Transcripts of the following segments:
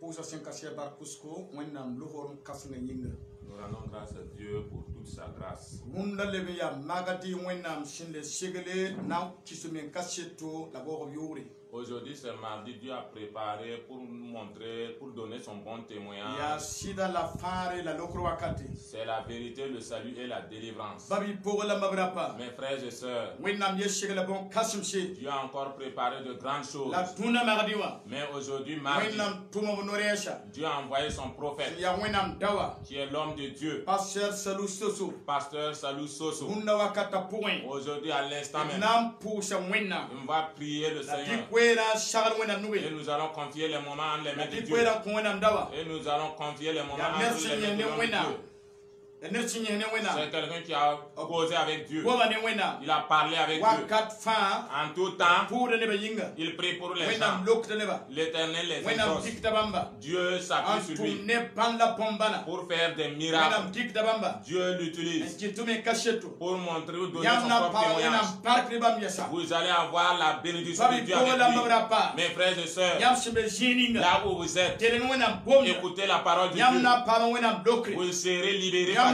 Nous rendons grâce à Dieu pour toute sa grâce. Aujourd'hui, c'est mardi, Dieu a préparé pour nous montrer, pour donner son bon témoignage. C'est la vérité, le salut et la délivrance. Mes frères et sœurs, Dieu a encore préparé de grandes choses. Mais aujourd'hui, mardi, Dieu a envoyé son prophète, qui est l'homme de Dieu, Pasteur Salou Soso. Aujourd'hui, à l'instant même, on va prier le Seigneur. Et nous allons confier les moments entre les mains de Dieu. Et nous allons confier les moments entre les mains de Dieu. C'est quelqu'un qui a causé avec Dieu. Il a parlé avec Dieu. En tout temps, il prie pour les gens. L'Éternel les exauce. Dieu s'appuie sur lui pour faire des miracles. Dieu l'utilise pour montrer ou donner son propre témoignage. Vous allez avoir la bénédiction de Dieu avec lui. Mes frères et sœurs, là où vous êtes, écoutez la parole de Dieu. Vous serez libérés par Dieu.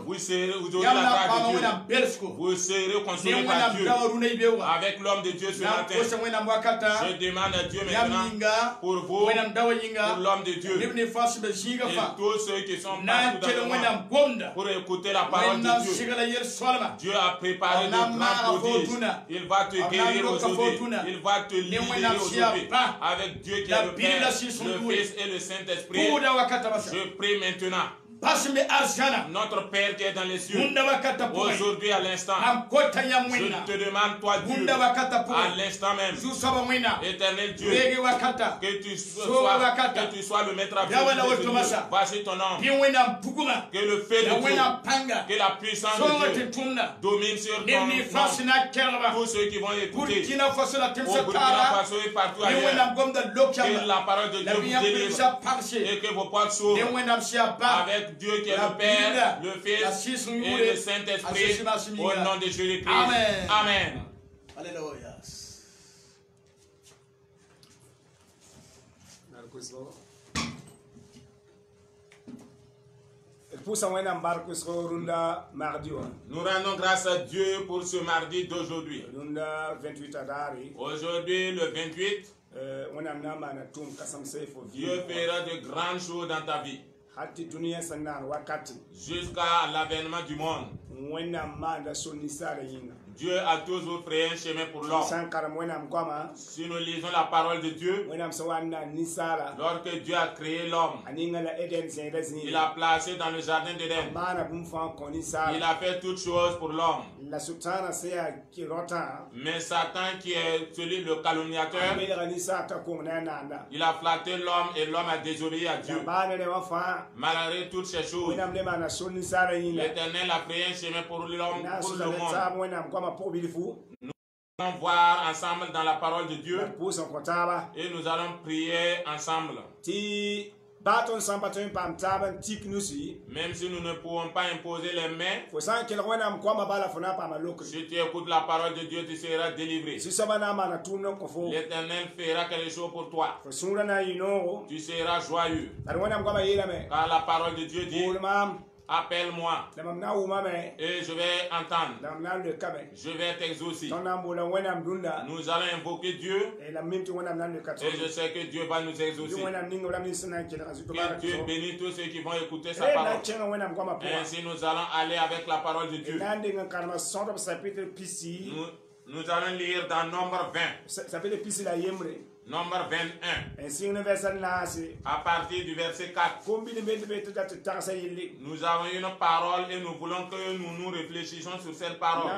Vous serez aujourd'hui la grâce de Dieu. Vous serez consolés par Dieu. Avec l'homme de Dieu ce matin, je demande à Dieu maintenant pour vous, pour l'homme de Dieu, et tous ceux qui sont partout dans le monde pour écouter la parole de Dieu. Dieu a préparé de grands prodiges. Il va te guérir aujourd'hui. Il va te libérer aujourd'hui. Avec Dieu qui est le Père, le Fils et le Saint-Esprit. Je prie maintenant. Notre Père qui est dans les cieux, aujourd'hui à l'instant, je te demande, toi Dieu, à l'instant même, Éternel Dieu, que tu sois le maître absolu. Voici ton nom. Que le feu de Dieu, que la puissance de Dieu domine sur ton nom. Tous ceux qui vont écouter, au Burkina Faso et partout ailleurs, que la parole de Dieu vous délivre et que vos portes s'ouvrent avec Dieu qui est le Père, le Fils et le Saint-Esprit, au nom de Jésus-Christ. Amen. Amen. Alléluia. Nous rendons grâce à Dieu pour ce mardi d'aujourd'hui. Aujourd'hui, le 28, Dieu fera de grandes choses dans ta vie. Jusqu'à l'avènement du monde, Dieu a toujours créé un chemin pour l'homme. Si nous lisons la parole de Dieu, lorsque Dieu a créé l'homme, il a placé dans le jardin d'Éden. Il a fait toutes choses pour l'homme. Mais Satan, qui est celui le calomniateur, il a flatté l'homme et l'homme a désobéi à Dieu. Malgré toutes ces choses, l'Éternel a créé un chemin pour l'homme, pour le monde. Nous allons voir ensemble dans la parole de Dieu et nous allons prier ensemble. Même si nous ne pouvons pas imposer les mains, si tu écoutes la parole de Dieu, tu seras délivré. L'Éternel fera quelque chose pour toi. Tu seras joyeux. Car la parole de Dieu dit: appelle-moi et je vais entendre. Je vais t'exaucer. Nous allons invoquer Dieu et je sais que Dieu va nous exaucer. Que Dieu bénisse tous ceux qui vont écouter sa parole. Ainsi nous allons aller avec la parole de Dieu. Nous allons lire dans Nombre 20. Nombre 21. À partir du verset 4. Nous avons une parole et nous voulons que nous réfléchissions sur cette parole.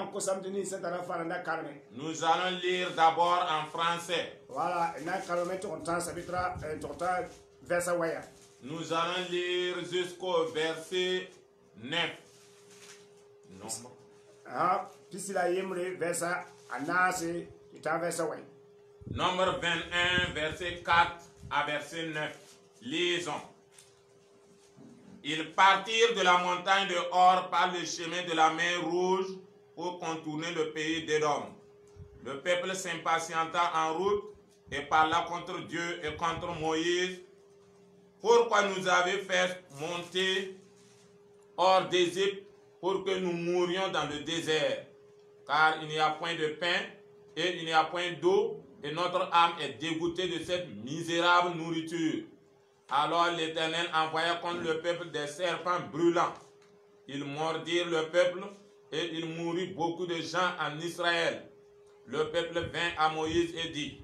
Nous allons lire d'abord en français. Nous allons lire jusqu'au verset 9. Nombre 21, verset 4 à verset 9. Lisons. Ils partirent de la montagne de Hor par le chemin de la mer Rouge pour contourner le pays d'Édom. Le peuple s'impatienta en route et parla contre Dieu et contre Moïse Pourquoi nous avez fait monter hors d'Égypte pour que nous mourions dans le désert? Car il n'y a point de pain et il n'y a point d'eau, et notre âme est dégoûtée de cette misérable nourriture. Alors l'Éternel envoya contre le peuple des serpents brûlants. Ils mordirent le peuple et il mourut beaucoup de gens en Israël. Le peuple vint à Moïse et dit: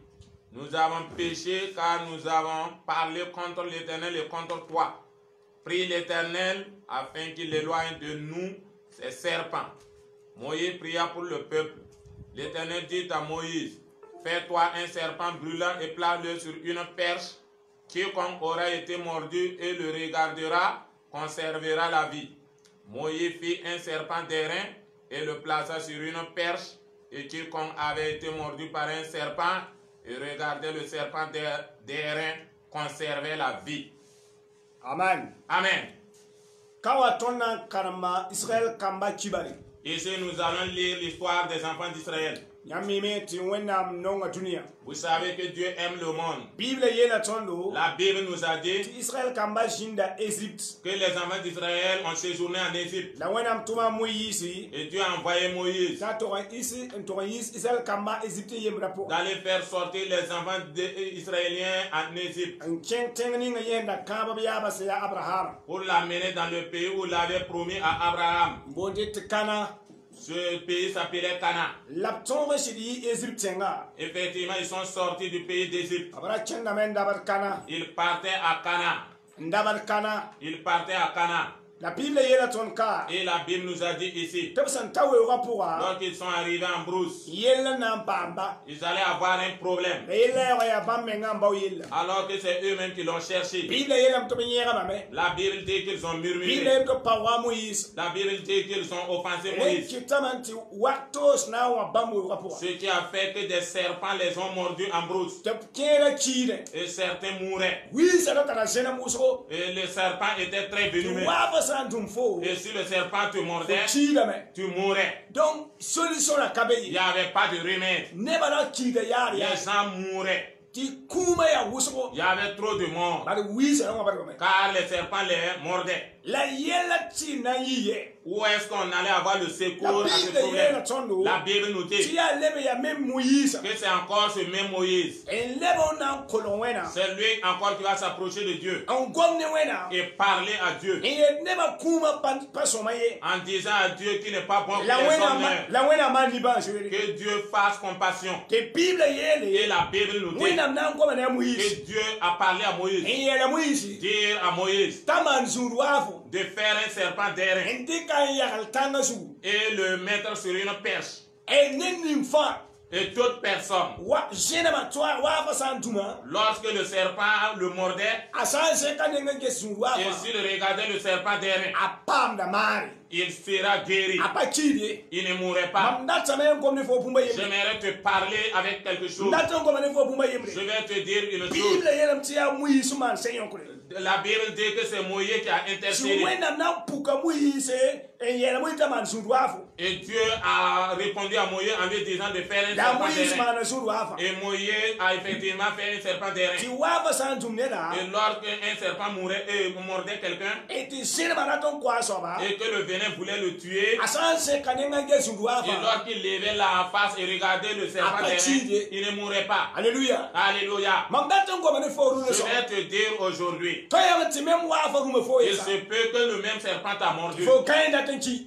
nous avons péché car nous avons parlé contre l'Éternel et contre toi. Prie l'Éternel afin qu'il éloigne de nous ces serpents. Moïse pria pour le peuple. L'Éternel dit à Moïse: fais-toi un serpent brûlant et place-le sur une perche. Quiconque aura été mordu et le regardera conservera la vie. Moïse fit un serpent d'airain et le plaça sur une perche. Et quiconque avait été mordu par un serpent et regardait le serpent d'airain conservait la vie. Amen. Amen. Kawatona karama Israël kamba chibari. Ici nous allons lire l'histoire des enfants d'Israël. Vous savez que Dieu aime le monde. La Bible nous a dit que les enfants d'Israël ont séjourné en Égypte. Et Dieu a envoyé Moïse d'aller faire sortir les enfants israéliens en Égypte pour l'amener dans le pays où il avait promis à Abraham. Ce pays s'appelait Cana. Effectivement, ils sont sortis du pays d'Égypte. Ils partaient à Cana. Ils partaient à Cana. Et la Bible nous a dit ici, lorsqu'ils sont arrivés en brousse, ils allaient avoir un problème. Alors que c'est eux-mêmes qui l'ont cherché. La Bible dit qu'ils ont murmuré. La Bible dit qu'ils ont offensé Moïse. Ce qui a fait que des serpents les ont mordus en brousse. Et certains mouraient. Et les serpents étaient très venimeux. Et si le serpent te mordait, tu mourrais. Donc, solution à Kabeyi. Il n'y avait pas de remède. Les gens mouraient. Il y avait trop de morts. Car les serpents les mordaient. Où est-ce qu'on allait avoir le secours à ce problème? La Bible nous dit que c'est encore ce même Moïse. C'est lui encore qui va s'approcher de Dieu et parler à Dieu en disant à Dieu qu'il n'est pas bon pour les hommes, que Dieu fasse compassion. Et la Bible nous dit que Dieu a parlé à Moïse, dire à Moïse de faire un serpent d'airain et le mettre sur une perche. Et toute personne, lorsque le serpent le mordait, et s'il regardait le serpent d'airain, il sera guéri. Il ne mourrait pas. J'aimerais te parler avec quelque chose. Je vais te dire une chose. La Bible dit que c'est Moïse qui a intercédé. Et Dieu a répondu à Moïse en lui disant de faire un serpent d'airain. Et Moïse a effectivement fait un serpent d'airain. Et lorsqu'un serpent mordait quelqu'un, et que le venin voulait le tuer, et lorsqu'il levait la face et regardait le serpent d'airain, il ne mourrait pas. Alléluia. Alléluia. Je vais te dire aujourd'hui, il se peut que le même serpent t'a mordu.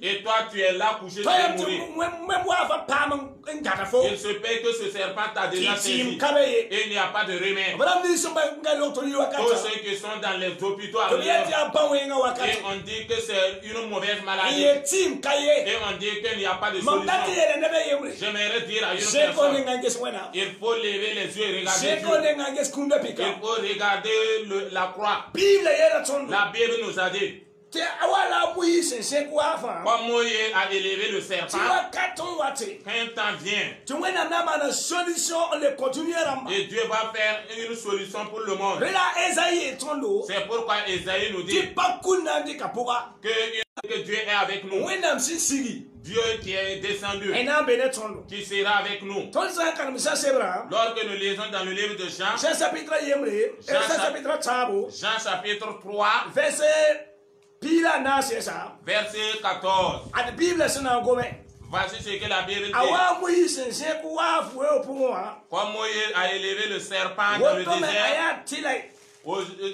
Et toi, tu es là couché, tu es mourir. Il se peut que ce serpent t'a déjà saisi. Et il n'y a pas de remède. Tous ceux qui sont dans les hôpitaux, et on dit que c'est une mauvaise maladie. Et on dit qu'il n'y a pas de solution. J'aimerais dire à une personne, il faut lever les yeux et regarder Dieu. Il faut regarder la croix. La Bible nous a dit Comme Moïse a élevé le serpent, quand un temps vient, et Dieu va faire une solution pour le monde. C'est pourquoi Ésaïe nous dit que Dieu est avec nous. Dieu qui est descendu, qui sera avec nous. Lorsque nous lisons dans le livre de Jean, Jean chapitre 3, verset 14. Voici ce que la Bible dit. Comme Moïse a élevé le serpent dans le désert,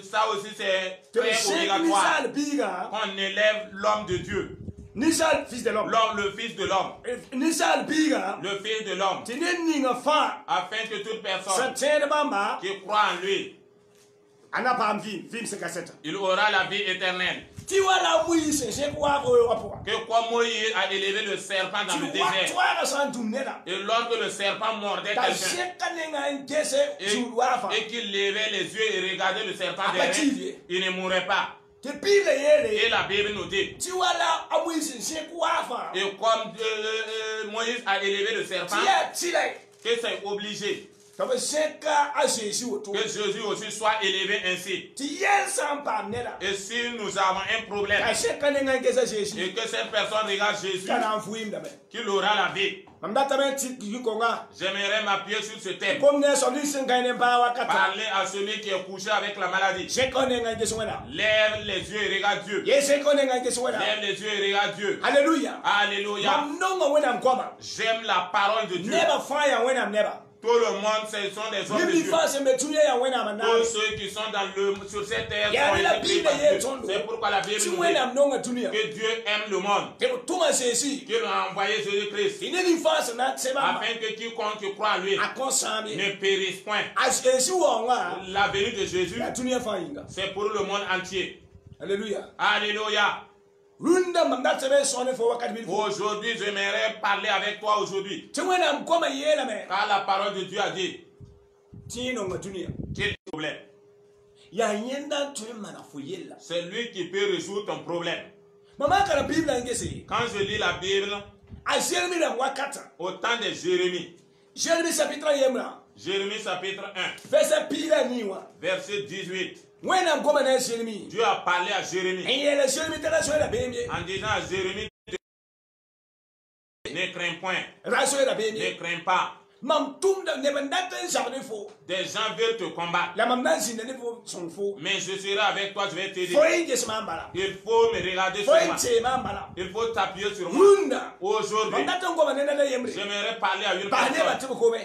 ça aussi c'est très obligatoire. Qu'on élève l'homme de Dieu. Le fils de l'homme. Le fils de l'homme. Le fils de l'homme. Afin que toute personne qui croit en lui, il aura la vie éternelle. Que comme Moïse a élevé le serpent dans le désert, et lorsque le serpent mordait quelqu'un et qu'il levait les yeux et regardait le serpent derrière, il ne mourrait pas. Et la Bible nous dit, et comme Moïse a élevé le serpent, que c'est obligé que Jésus aussi soit élevé ainsi. Et si nous avons un problème et que cette personne regarde Jésus, qu'il aura la vie. J'aimerais m'appuyer sur ce thème. Parler à celui qui est couché avec la maladie. Lève les yeux et regarde Dieu. Lève les yeux et regarde Dieu. Alléluia. Alléluia. J'aime la parole de Dieu. Tout le monde, ce sont des hommes de Dieu. Tous ceux qui sont sur cette terre sont écrits par Dieu. C'est pourquoi la Bible nous dit que Dieu aime le monde. Qu'il a envoyé Jésus-Christ. Afin que quiconque croit en lui ne périsse point. La venue de Jésus, c'est pour le monde entier. Alléluia. Alléluia. Aujourd'hui, j'aimerais parler avec toi aujourd'hui. Car la parole de Dieu a dit quel problème? C'est lui qui peut résoudre ton problème. Quand je lis la Bible, au temps de Jérémie, Jérémie chapitre 1, verset 18. Dieu a parlé à Jérémie en disant à Jérémie, ne crains point, ne crains pas. Des gens veulent te combattre, mais je serai avec toi, je vais t'aider. Il faut me regarder sur moi, il faut t'appuyer sur moi. Aujourd'hui, j'aimerais parler à une personne.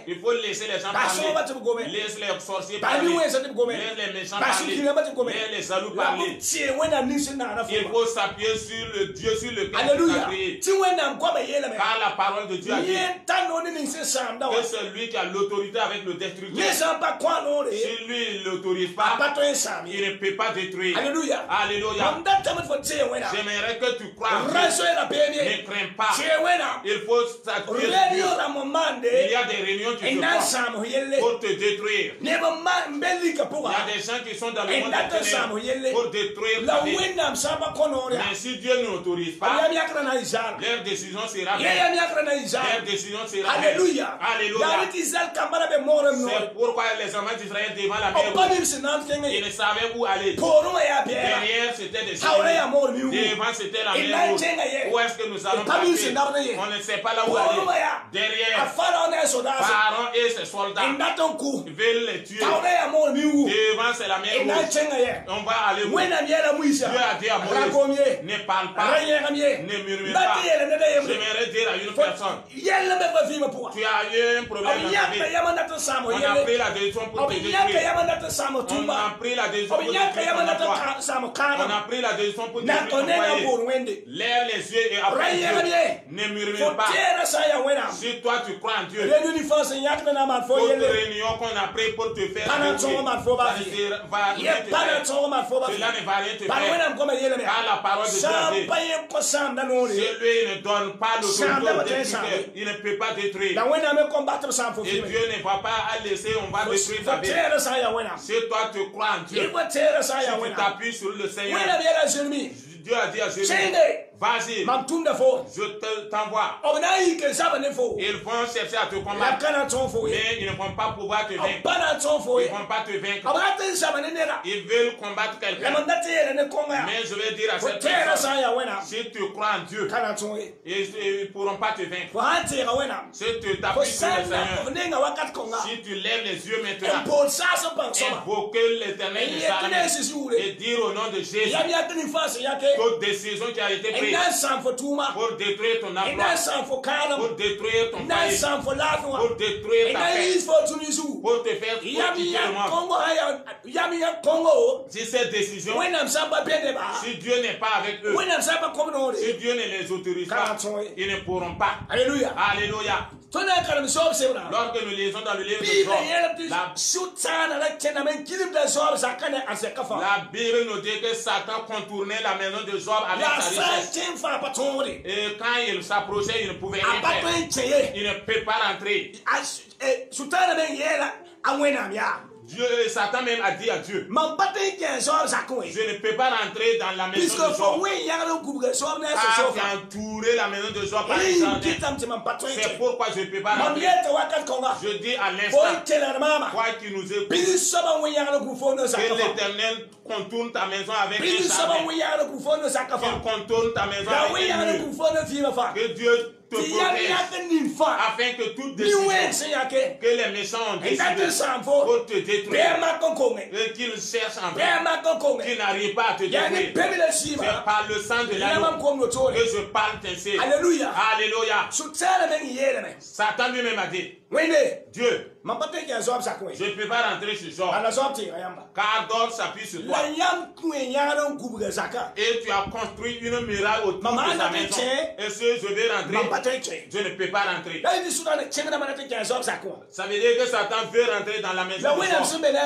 Il faut laisser les gens parler, laisse les sorciers parler, laisse les méchants parler, laisse les jaloux parler. Il faut s'appuyer sur le Dieu sur lequel tu as créé. Car la parole de Dieu a dit que c'est lui qui a l'autorité avec le destructeur. Si lui il ne l'autorise pas, il ne peut pas détruire. Alléluia. Alléluia. J'aimerais que tu crois en Dieu. Ne crains pas. Il faut s'appuyer sur Dieu. Il y a des réunions qui se font pour te détruire. Il y a des gens qui sont dans le monde des ténèbres pour détruire ta vie. Mais si Dieu ne l'autorise pas, leur décision sera belle. Leur décision sera belle. Alléluia. C'est pourquoi les hommes d'Israël devant la mer, ils ne savaient où aller. Derrière c'était des signes. Devant c'était la mer. Où est-ce que nous allons passer? On ne sait pas là où aller. Derrière, Pharaon et ses soldats veulent les tuer. Devant c'est la mer rouge. On va aller où? Dieu a dit à Moïse, ne parle pas, ne murmure pas. J'aimerais dire à une personne, tu as eu un problème dans ta vie. On a pris la décision pour te détruire. On a pris la décision pour détruire ton emploi. On a pris la décision pour détruire ton foyer. Lève les yeux et après Dieu. Ne murmure pas. Si toi tu crois en Dieu, toute réunion qu'on a pris pour te faire cela ne va rien te faire. Car la parole de Dieu a dit, celui ne donne pas l'autorité au destructeur. Il ne peut pas détruire. Et Dieu ne va pas laisser, on va détruire ta vie. Si toi tu crois en Dieu, si tu t'appuies sur le Seigneur, Dieu a dit à Jérémie, vas-y, je t'envoie. Ils vont chercher à te combattre, mais ils ne vont pas pouvoir te vaincre. Ils ne vont pas te vaincre. Ils veulent combattre quelqu'un. Mais je vais dire à cette personne, si tu crois en Dieu, ils ne pourront pas te vaincre. Si tu t'appuies sur le Seigneur, si tu lèves les yeux maintenant, invoquer l'Éternel des armées et dire au nom de Jésus, toute décision qui a été prise pour détruire ton emploi, pour détruire ton foyer, pour détruire ta paix, pour te faire quitter le monde. Si cette décision, si Dieu n'est pas avec eux, si Dieu ne les autorise pas, ils ne pourront pas. Alléluia. Alléluia. Lorsque nous lisons dans le livre de Job, la Bible nous dit que Satan contournait la maison de Job avec sa richesse. Et quand il s'approchait, il ne pouvait rien faire. Il ne peut pas rentrer. Dieu, Satan même a dit à Dieu, je ne peux pas rentrer dans la maison de Job. Car tu as entouré la maison de Job par les jardins. C'est pourquoi je ne peux pas rentrer. Je dis à l'instant, quoi qu'il nous écoute, que l'Éternel contourne ta maison avec un jardin. Qu'il contourne ta maison avec un mur. Que Dieu te protège, afin que toute décision que les méchants ont décidé pour te détruire, et qu'ils cherchent en vain, qu'ils n'arrivent pas à te détruire, c'est par le sang de l'agneau que je parle ainsi. Alléluia. Alléluia. Satan lui-même a dit, Dieu, je ne peux pas rentrer sur Job, car Job s'appuie sur toi. Et tu as construit une muraille autour de sa maison. Et si je vais rentrer, je ne peux pas rentrer. Ça veut dire que Satan veut rentrer dans la maison de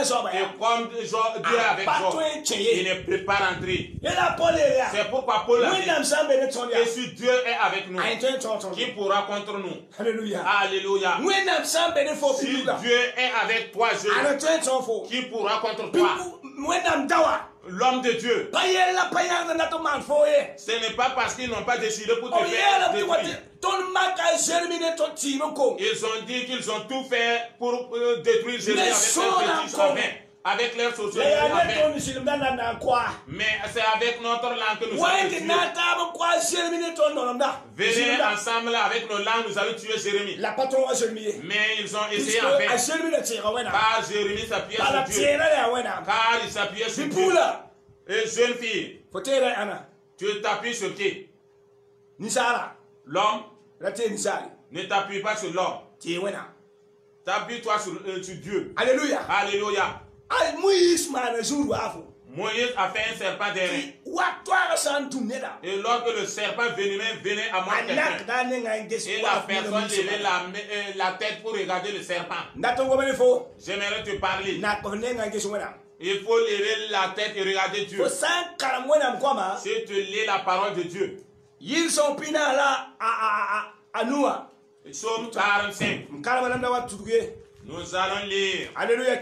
Job. Et comme Dieu est avec Job, il ne peut pas rentrer. C'est pourquoi Paul a dit que si Dieu est avec nous, qui pourra contre nous? Alléluia. Alléluia. Si Dieu est avec toi, qui pourra contre toi? L'homme de Dieu. Ce n'est pas parce qu'ils n'ont pas décidé pour te faire détruire. Ils ont dit qu'ils ont tout fait pour détruire Jérémie avec leur sorcellerie. Mais c'est avec notre langue que nous allons tuer. Venez ensemble avec nos langues, nous allons tuer Jérémie. Mais ils ont essayé en vain. Car Jérémie s'appuyait sur Dieu. Car il s'appuyait sur Dieu. Et jeune fille, tu t'appuies sur qui? L'homme. Ne t'appuie pas sur l'homme. T'appuie-toi sur Dieu. Alléluia. Alléluia. Moïse a fait un serpent derrière. Et lorsque le serpent venait à mordre quelqu'un, et la personne levait la tête pour regarder le serpent. J'aimerais te parler. Il faut lever la tête et regarder Dieu. Si tu lis la parole de Dieu. Ils sont pina là à nous. Psaume 45. Nous allons lire. Alléluia.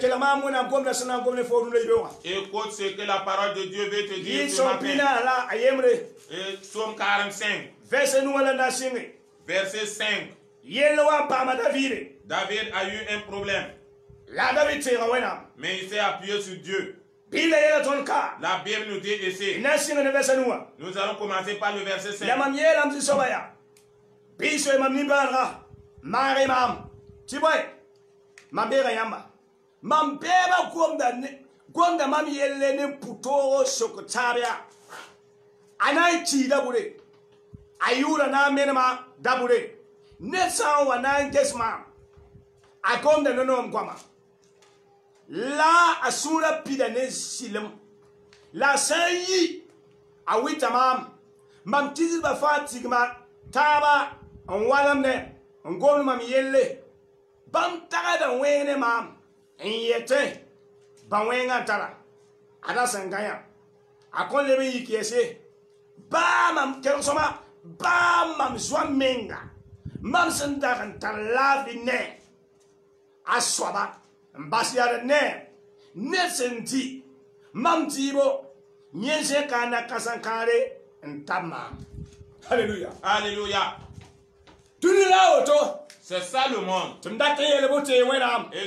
Écoute ce que la parole de Dieu veut te dire. Ils sont pina là à Yemre. Psaume 45. Verset 5. David a eu un problème. Mais il s'est appuyé sur Dieu. La Bible nous dit ici. Nous allons commencer par le verset 5. La asura pidane silam la sayi awitamam mam tizi ba fatigma taba on walam ne on gonu mam yelle bam taga da wene mam en yete ba wenga tara ada sangaya akon lebe yikese ba mam kensoma ba mam zwamenga mam sandaran talafi ne aswaba Mbasiara ne senti mam tibo nyense kana kasankare Alléluia. Alléluia. C'est ça le monde. Et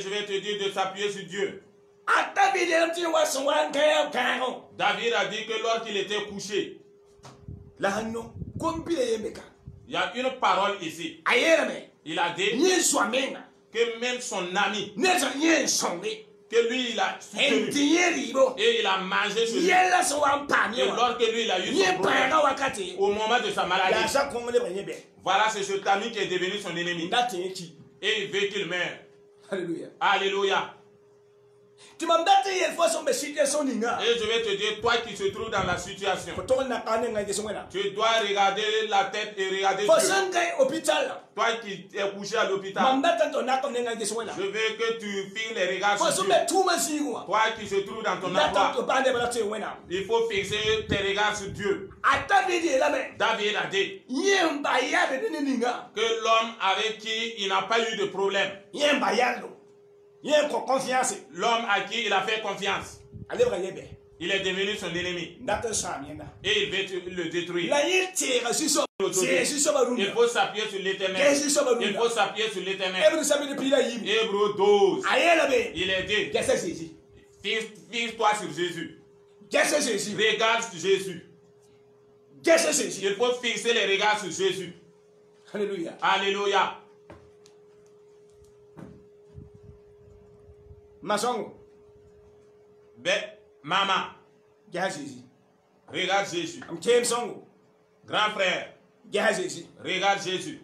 je vais te dire de s'appuyer sur Dieu. David a dit que lorsqu'il était couché, il y a une parole ici. Il a dit que même son ami, que lui il a soutenu et il a mangé sur lui. Et lorsque lui il a eu son problème, au moment de sa maladie, voilà, c'est cet ami qui est devenu son ennemi. Et il veut qu'il meure. Alléluia. Alléluia. Et je vais te dire, toi qui te trouves dans la situation, tu dois regarder la tête et regarder Dieu. Toi qui es couché à l'hôpital, je veux que tu fixes les regards sur Dieu. Toi qui te trouves dans ton emploi, il faut fixer tes regards sur Dieu. David a dit que l'homme avec qui il n'a pas eu de problème, l'homme à qui il a fait confiance, il est devenu son ennemi. Et il veut le détruire. Il faut s'appuyer sur l'Éternel. Il faut s'appuyer sur l'Éternel. Hébreux 12. Il est dit, fixe-toi sur Jésus. Regarde sur Jésus. Il faut fixer les regards sur Jésus. Alléluia. Alléluia. Maman, regarde Jésus. Grand frère, regarde Jésus.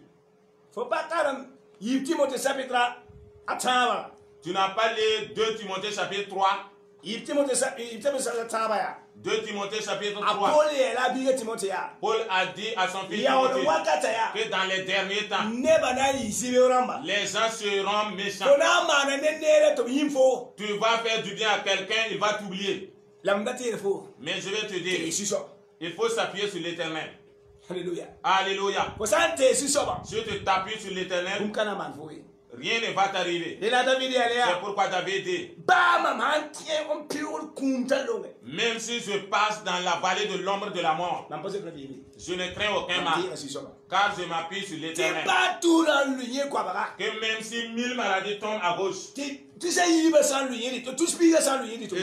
Tu n'as pas lu 2 Timothée chapitre 3. 2 Timothée chapitre 3. Paul a dit à son fils Timothée que dans les derniers temps, les gens seront méchants. Tu vas faire du bien à quelqu'un, il va t'oublier. Mais je vais te dire, il faut s'appuyer sur l'Éternel. Alléluia. Alléluia. Si tu t'appuies sur l'Éternel, rien ne va t'arriver. C'est pourquoi David dit, même si je passe dans la vallée de l'ombre de la mort, je ne crains aucun mal, car je m'appuie sur l'Éternel. Que même si 1000 maladies tombent à gauche, et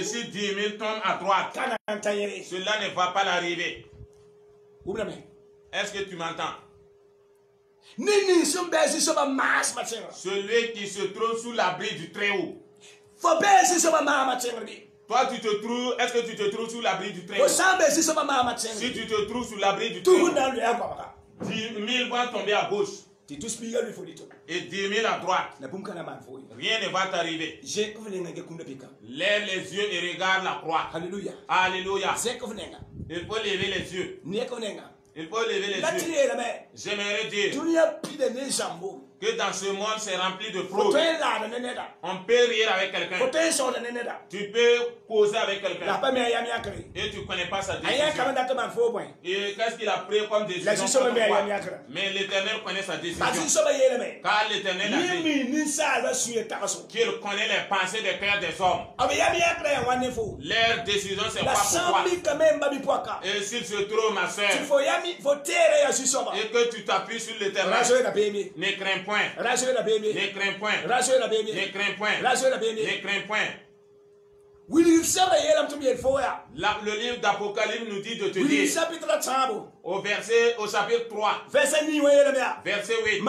si 10 000 tombent à droite, cela ne va pas l'arriver. Est-ce que tu m'entends? Celui qui se trouve sous l'abri du Très-Haut. Toi, tu te trouves, est-ce que tu te trouves sous l'abri du Très-Haut? Si tu te trouves sous l'abri du Très-Haut, 10 000 vont tomber à gauche et 10 000 à droite. Rien ne va t'arriver. Lève les yeux et regarde la croix. Alléluia. Alléluia. Il faut lever les yeux. Il faut lever les yeux. J'aimerais dire que dans ce monde c'est rempli de fraude. On peut rire avec quelqu'un. Tu peux causer avec quelqu'un. Et tu ne connais pas sa décision. Et qu'est-ce qu'il a pris comme décision? Mais l'Éternel connaît sa décision. Car l'Éternel a dit qu'il connaît les pensées des cœurs des hommes. Leur décision c'est quoi pour toi? Et s'il se trouve, ma soeur, et que tu t'appuies sur l'Éternel, ne crains point. Ne crains point. Ne crains point. Ne crains point. Le livre d'Apocalypse nous dit de te dire au chapitre 3, verset 8,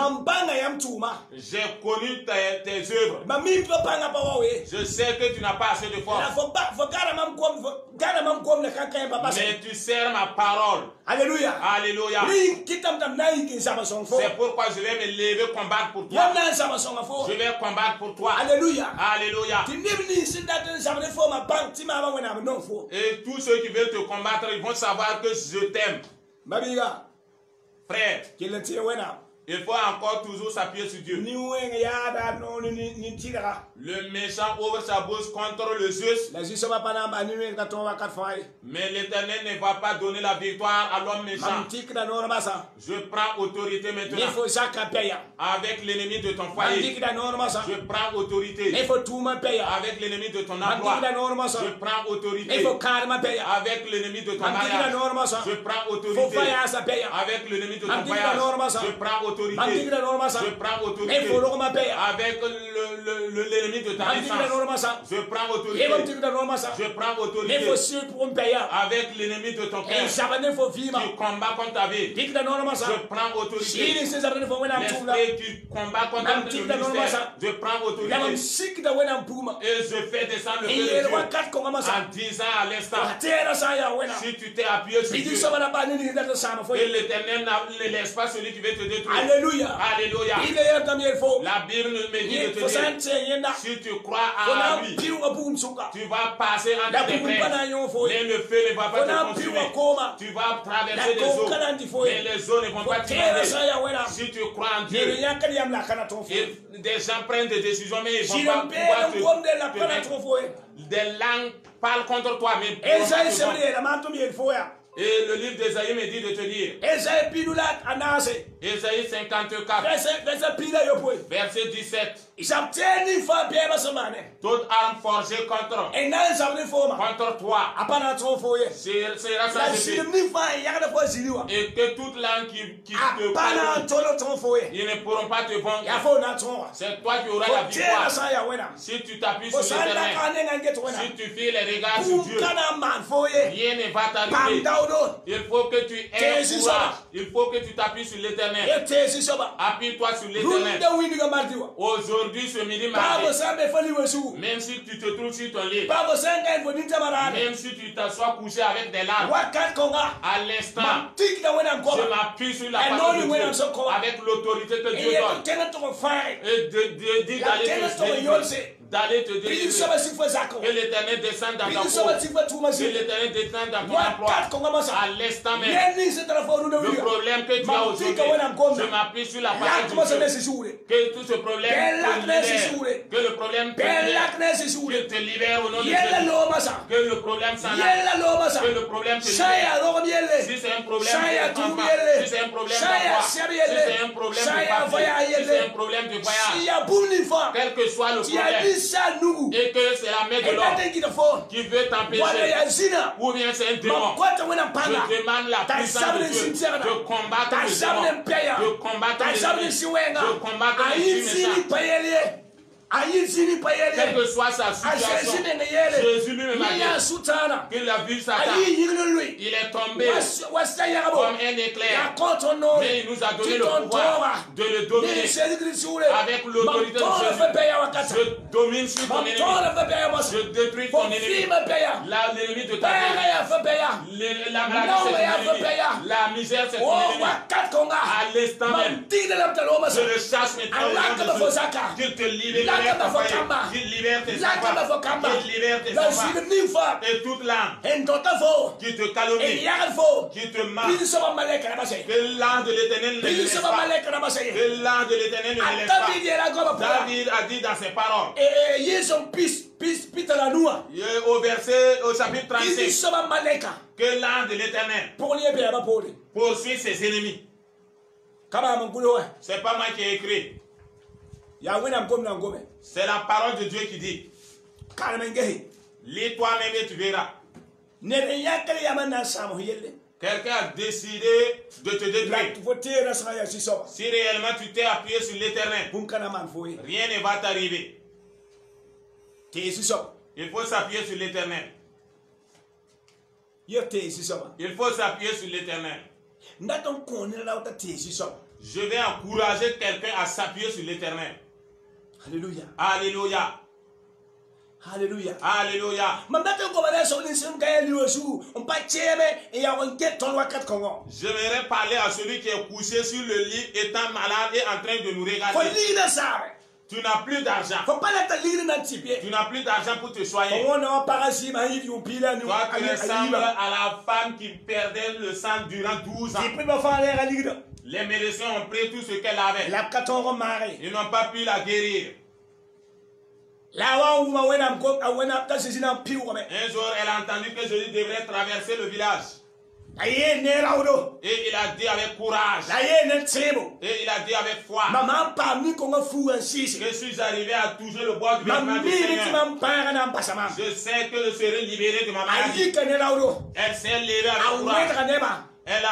j'ai connu tes œuvres. Je sais que tu n'as pas assez de force, mais tu sers ma parole. Alléluia. Alléluia. C'est pourquoi je vais me lever combattre pour toi. Je vais combattre pour toi. Alléluia. Alléluia. Et tous ceux qui veulent te combattre, ils vont savoir que je t'aime. Frère, Il faut encore toujours s'appuyer sur Dieu. Le méchant ouvre sa bouche contre le juste. Mais l'Éternel ne va pas donner la victoire à l'homme méchant. Je prends autorité maintenant. Avec l'ennemi de ton foyer. Je prends autorité. Avec l'ennemi de ton emploi. Je prends autorité. Avec l'ennemi de ton mariage. Je prends autorité. Avec l'ennemi de ton voyage. Je prends autorité. Je prends autorité. Avec l'ennemi de ta naissance. Je prends autorité. Je prends autorité. Avec l'ennemi de ton cœur. Tu combats contre ta vie. Je prends autorité. L'esprit qui combat contre le ministère. Je prends autorité. Et je fais descendre le feu de Dieu. En disant à l'instant, si tu t'es appuyé sur Dieu, et l'Éternel ne laisse pas celui qui veut te détruire. Alléluia. Alléluia. La Bible me dit de te dire, si tu crois à lui, tu vas passer entre tes frères, mais le feu ne va pas te consumer. Tu vas traverser les eaux, mais les eaux ne vont pas t'inonder. Si tu crois en Dieu, des gens prennent des décisions, mais ils ne vont pas pouvoir te mettre. Des langues parlent contre toi, mais et le livre d'Ésaïe me dit de te dire, Ésaïe 54, verset 17. Toute arme forgée contre toi sera sans effet. Et que toute langue qui te parle, ils ne pourront pas te vaincre. C'est toi qui auras la victoire. Si tu t'appuies sur l'Éternel, si tu fais les regards sur Dieu, rien ne va t'arriver. Il faut que tu aies courage. Il faut que tu t'appuies sur l'Éternel. Appuie-toi sur l'Éternel. Aujourd'hui, ce midi, même si tu te trouves sur ton lit, même si tu t'assois couché avec des larmes, à l'instant, je m'appuie sur la parole de Dieu avec l'autorité que Dieu donne. Et de d'aller te délivrer. Que l'Éternel descende dans ta peau. Que l'Éternel descende dans ton emploi. À l'instant même. Le problème que tu as aujourd'hui, je m'appuie sur la parole de Dieu. Que tout ce problème te libère. Que le problème te libère. Que te libère au nom de Jésus. Que le problème s'en aille. Que le problème te libère. Si c'est un problème de enfant, si c'est un problème d'emploi, si c'est un problème de papier, si c'est un problème de voyage, quel que soit le problème, et que c'est la main de l'homme qui veut t'empêcher, ou bien c'est un démon, je demande la puissance de Dieu de combattre le démon, de combattre l'ennemi, de combattre l'esprit méchant. Quelle que soit sa situation, Jésus lui-même a dit qu'il a vu Satan. Il est tombé comme un éclair. Mais il nous a donné le pouvoir de le dominer. Avec l'autorité de Jésus, je domine sur ton ennemi. Je détruis ton ennemi. L'ennemi de ta vie. La maladie, c'est ton ennemi. La misère, c'est ton ennemi. À l'instant même, je le chasse maintenant au nom de Jésus. Qu'il te libère. Qu'il libère tes enfants, qu'il libère tes enfants, et toute l'âme qui te calomnie, qui te ment, que l'âme de l'Éternel ne le laisse pas, que l'âme de l'Éternel ne le laisse pas. David a dit dans ses paroles, au verset, au chapitre 36, que l'âme de l'Éternel poursuit ses ennemis. C'est pas moi qui ai écrit. C'est la parole de Dieu qui dit. Lis toi-même et tu verras. Quelqu'un a décidé de te détruire. Si réellement tu t'es appuyé sur l'Éternel, rien ne va t'arriver. Il faut s'appuyer sur l'Éternel. Il faut s'appuyer sur l'Éternel. Je vais encourager quelqu'un à s'appuyer sur l'Éternel. Alléluia. Alléluia. Alléluia. Alléluia. J'aimerais parler à celui qui est couché sur le lit, étant malade et en train de nous regarder. Tu n'as plus d'argent. Tu n'as plus d'argent pour te soigner. Toi, tu ressembles à la femme qui perdait le sang durant 12 ans. Les médecins ont pris tout ce qu'elle avait. Ils n'ont pas pu la guérir. Un jour, elle a entendu que Jésus devrait traverser le village. Et il a dit avec courage. Et il a dit avec foi. Je suis arrivé à toucher le bois du vêtement du Seigneur. Je sais que je serai libéré de ma maladie. Elle s'est levée avec courage. Elle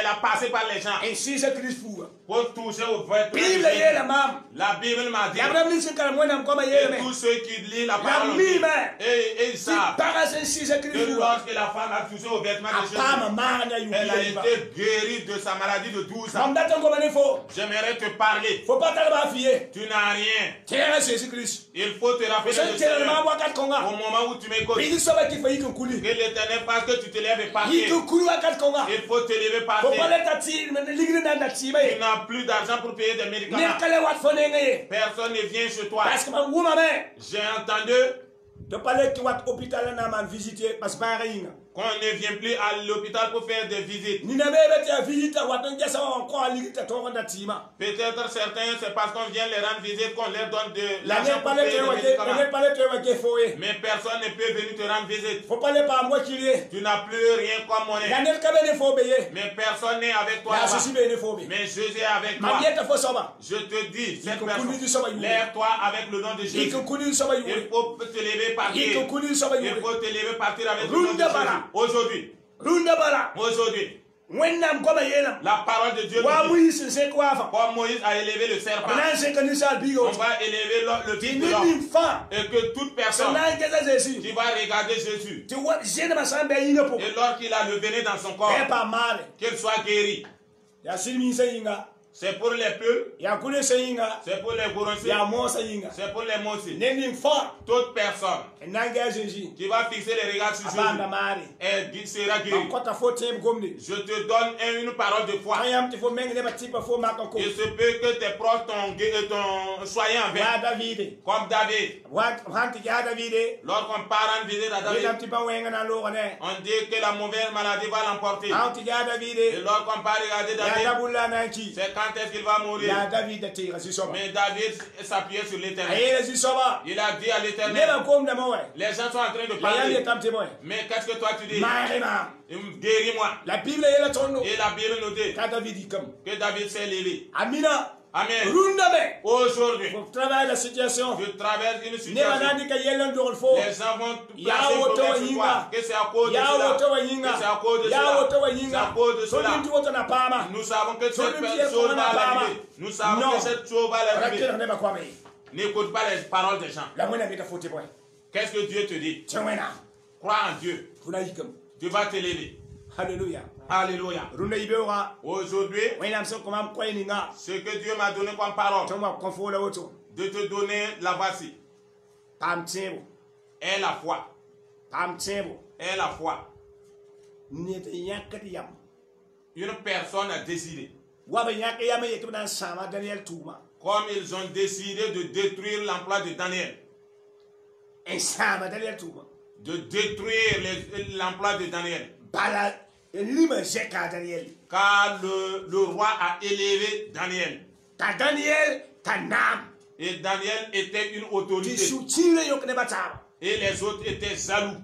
a passé par les gens pour toucher au vêtement. La Bible m'a dit. Et tous ceux qui lisent la parole et ils savent que lorsque la femme a touché au vêtement de Jésus, elle a été guérie de sa maladie de 12 ans. J'aimerais te parler. Tu n'as rien. Il faut te rappeler de Seigneur. Au moment où tu m'écoutes, que l'Éternel fasse que tu te lèves et partes. Il faut te lever par terre. Tu n'as plus d'argent pour payer des médicaments. Personne ne vient chez toi. J'ai entendu qu'on ne vient plus à l'hôpital pour faire des visites. Peut-être certains, c'est parce qu'on vient les rendre visite qu'on leur donne de l'argent pour payer des médicaments. Mais personne ne peut venir te rendre visite. Tu n'as plus rien comme monnaie. Mais personne n'est avec toi. Mais Jésus est avec toi. Je te dis, cette personne, lève-toi avec le nom de Jésus. Il faut te lever partir. Il faut te lever partir avec le nom de Jésus. Aujourd'hui, la parole de Dieu dit, comme Moïse a élevé le serpent, on va élever le fils de l'homme. Et que toute personne qui va regarder Jésus, et lorsqu'il a le venin dans son corps, qu'il soit guéri. C'est pour les peuples, c'est pour les gourossis, c'est pour les mossis. Toute personne qui va fixer les regards sur Jésus, elle sera guérie. Je te donne une parole de foi. Il se peut que tes proches soient envers, comme David. Lorsqu'on part en visite à David, on dit que la mauvaise maladie va l'emporter. Et lorsqu'on part regarder David, c'est quand est-ce qu'il va mourir? Mais David s'appuyait sur l'Éternel. Il a dit à l'Éternel, les gens sont en train de parler. Mais qu'est-ce que toi tu dis? Guéris-moi. Et la Bible nous dit que David s'est levé. Amen. Aujourd'hui, je traverse une situation. Les gens vont placer le problème sur toi. Que c'est à cause de cela. Que c'est à cause de cela. C'est à cause de cela. Nous savons que cette chose va l'arriver. Nous savons que cette chose va l'arriver. N'écoute pas les paroles des gens. Qu'est-ce que Dieu te dit? Crois en Dieu. Tu vas te lever. Alléluia. Alléluia. Aujourd'hui, ce que Dieu m'a donné comme parole, de te donner la voici. Et la foi. Et la foi. Une personne a décidé. Comme ils ont décidé de détruire l'emploi de Daniel. De détruire l'emploi de Daniel. Car le roi a élevé Daniel. Et Daniel était une autorité. Et les autres étaient jaloux.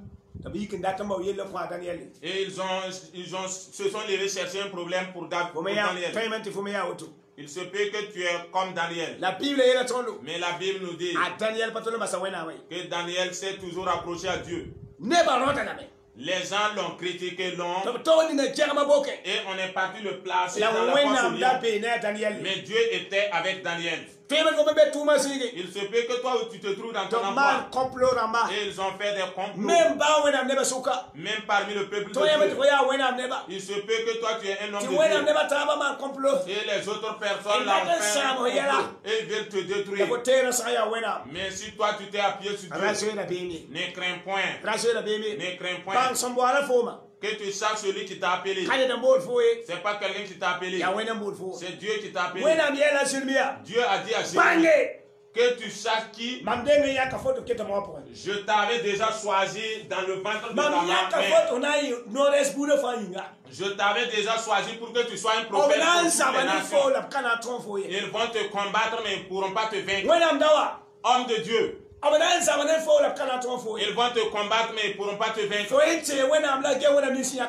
Et ils se sont levés chercher un problème pour Daniel. Il se peut que tu es comme Daniel. Mais la Bible nous dit que Daniel s'est toujours approché à Dieu. Les gens l'ont critiqué, et on est parti le placer dans la fosse au lion. Mais Dieu était avec Daniel. Il se peut que toi tu te trouves dans ton emploi. Et ils ont fait des complots. Même parmi le peuple de Dieu. Il se peut que toi tu es un homme de Dieu. Et les autres personnes l'ont fait un complot. Et ils veulent te détruire. Mais si toi tu t'es appuyé sur Dieu, ne crains point. Ne crains point. Que tu saches celui qui t'a appelé. C'est pas quelqu'un qui t'a appelé. C'est Dieu qui t'a appelé. Dieu a dit à Jésus Que tu saches qui. Je t'avais déjà choisi dans le ventre de ta mère. Je t'avais déjà choisi pour que tu sois un prophète pour toutes les nations. Ils vont te combattre mais ils ne pourront pas te vaincre. Homme de Dieu. Ils vont te combattre mais ils ne pourront pas te vaincre.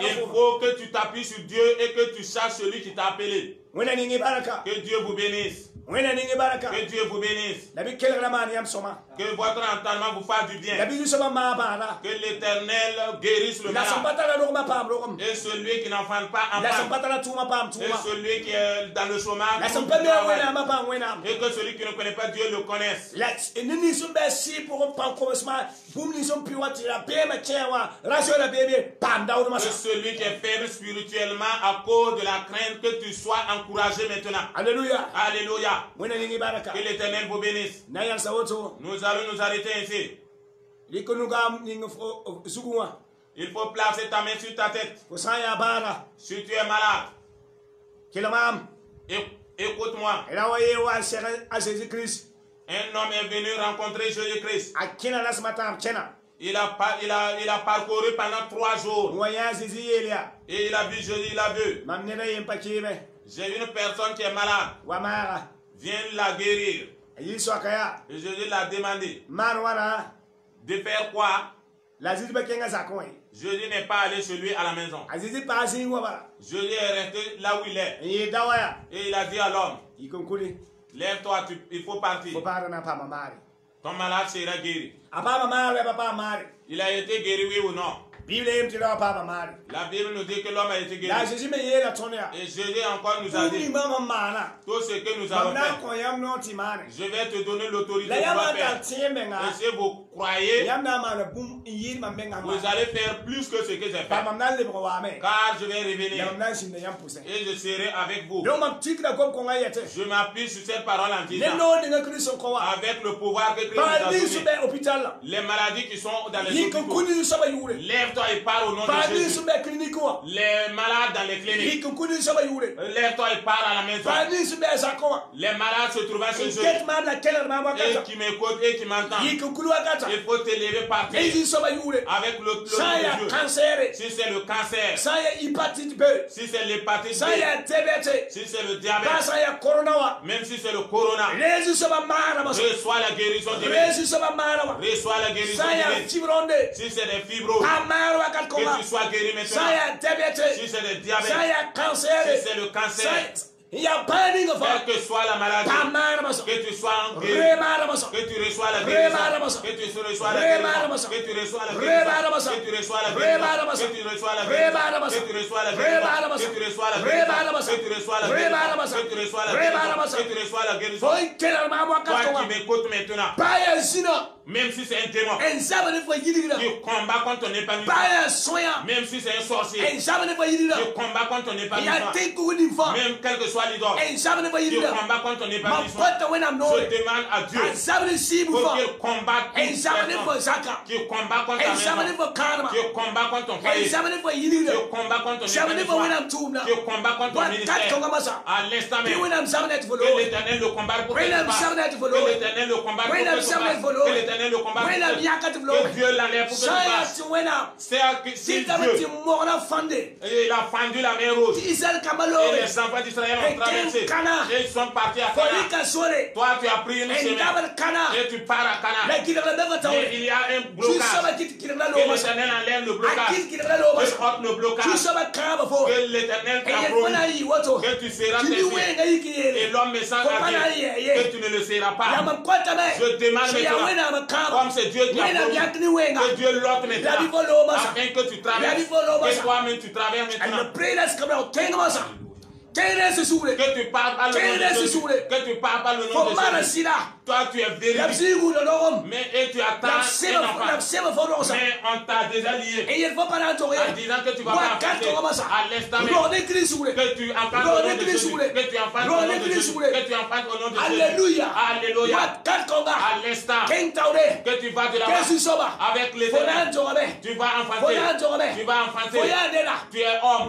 Il faut que tu t'appuies sur Dieu et que tu saches celui qui t'a appelé. Que Dieu vous bénisse. Que Dieu vous bénisse. Que votre entendement vous fasse du bien. Que l'Éternel guérisse le malade. Et celui qui n'enfante pas enfante. Et celui qui est dans le chômage. Et que celui qui ne connaît pas Dieu le connaisse. Que celui qui est faible spirituellement à cause de la crainte, que tu sois encouragé maintenant. Alléluia. Alléluia. Que l'Éternel vous bénisse. Nous allons nous arrêter ici. Il faut placer ta main sur ta tête. Si tu es malade, écoute-moi. Un homme est venu rencontrer Jésus-Christ. Il a parcouru pendant 3 jours. Et il a vu Jésus, il a vu. J'ai une personne qui est malade. Viens la guérir. Et Jésus l'a demandé. De faire quoi? Jésus n'est pas allé chez lui à la maison. Jésus est resté là où il est. Et il a dit à l'homme, lève-toi, il faut partir. Ton malade sera guéri. Il a été guéri, oui ou non? La Bible nous dit que l'homme a été guéri. Et Jésus encore nous a dit tout ce que nous avons fait. Je vais te donner l'autorité pour le faire. Et si vous croyez, vous allez faire plus que ce que j'ai fait. Car je vais revenir. Et je serai avec vous. Je m'appuie sur cette parole en disant, avec le pouvoir que Christ nous a donné, les maladies qui sont dans les hôpitaux, lève-toi et parle au nom de Jésus. Les malades dans les cliniques, lève-toi et parle à la maison. Les malades se trouvent chez eux et qui m'écoutent et qui m'entendent, il faut te lever par terre avec le nom de Dieu. Si c'est le cancer, si c'est l'hépatite B, si c'est le diabète, même si c'est le corona, reçois la guérison divine. Reçois la guérison divine. Si c'est des fibroses, que tu sois guéri maintenant. Si c'est le diabète, si c'est le cancer, quelle que soit la maladie, que tu sois guéri, que tu reçois la guérison, que tu reçois la guérison, que tu reçois la guérison, que tu reçois la guérison, que tu reçois la guérison, que tu reçois la guérison, que tu reçois la guérison, que tu reçois la guérison, que tu reçois la guérison, que tu reçois la guérison. Toi qui m'écoutes maintenant, même si c'est un démon qui combat contre ton épanouissement, même si c'est un sorcier qui combat contre ton épanouissement, même quel que soit l'idole qui combat contre ton épanouissement, je demande à Dieu pour qu'il combatte qui combat contre ta maison, qui combat contre ton foyer, qui combat contre ton épanouissement, qui combat contre ton ministère. À l'instant même, que l'Éternel le combat pour que tu passes, que l'Éternel le combat pour que tu passes, que l'Éternel le combat pour que Dieu l'enlève pour que tu passes. C'est Dieu. Il a fendu la mer rouge. Et les enfants d'Israël ont traversé. Et ils sont partis à Canaan. Toi, tu as pris une semaine. Et tu pars à Canaan. Mais il y a un blocage. Que l'Éternel enlève le blocage. Que ôte le blocage. Que l'Éternel t'a promis que tu seras testé. Et l'homme me semble que tu ne le seras pas. Je demande maintenant, comme c'est Dieu qui a promis, que Dieu l'ôte maintenant, afin que tu traverses, que toi-même tu traverses maintenant. Que tu parles pas le nom de Jésus. Que tu parles pas le nom de Jésus. Toi tu es vérifié. Mais et tu attends un enfant. Mais on t'a déjà lié. En disant que tu vas pas enfanter. À l'instant même. Que tu enfantes au nom de Jésus. Que tu enfantes au nom de Jésus. Que tu enfantes au nom de Jésus. Alléluia. Alléluia. À l'instant que tu vas de la avec l'Éternel. Tu vas enfanter. Tu vas enfanter. Tu es homme.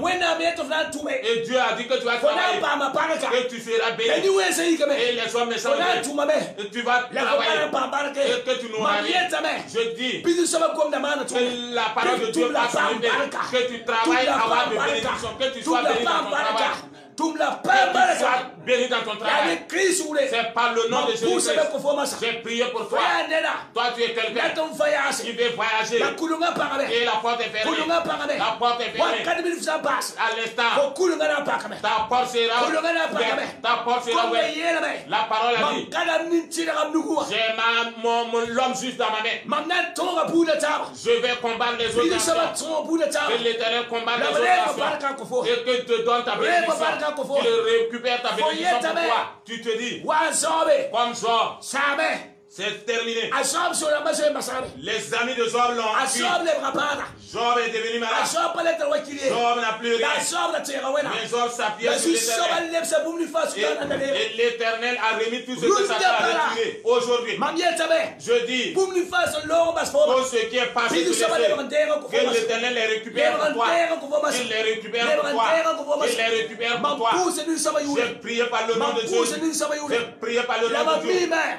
Et Dieu a dit que tu vas travailler, que tu seras béni. Et les hommes méchants, tu vas travailler, et que tu n'auras rien. Je dis que la parole de Dieu passe en épée, que tu travailles à avoir de bénédiction, que tu sois béni dans ton travail. Que tu sois béni dans ton travail. C'est par le nom de Jésus-Christ. J'ai prié pour toi. Toi, tu es quelqu'un qui veut voyager. Et la porte est fermée. La porte est fermée. À l'instant, ta porte sera ouverte. Ta porte sera ouverte. La parole a dit, j'ai l'homme juste dans ma main. Je vais combattre les autres nations. Que l'Éternel combatte les autres nations. Et que te donne ta bénédiction. Tu récupères ta bénédiction pour toi. Tu te dis, comme Job, c'est terminé. Les amis de Job l'ont fui. Job est devenu malade. Job n'a plus rien. Mais Job s'appuyait sur l'Éternel. Et l'Éternel a remis tout ce que Satan avait tué. Aujourd'hui, je dis, tout ce qui est passé sur les cieux, que l'Éternel les récupère pour toi. Qu'il les récupère pour toi. Qu'il les récupère pour toi. J'ai prié par le nom de Dieu. J'ai prié par le nom de Dieu.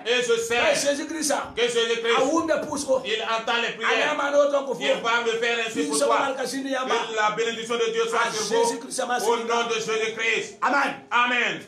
Et je sais Jésus-Christ, que Jésus-Christ, il entend les prières. Il va me faire ainsi pour toi. Que la bénédiction de Dieu soit sur vous. Au nom de Jésus-Christ. Amen. Amen.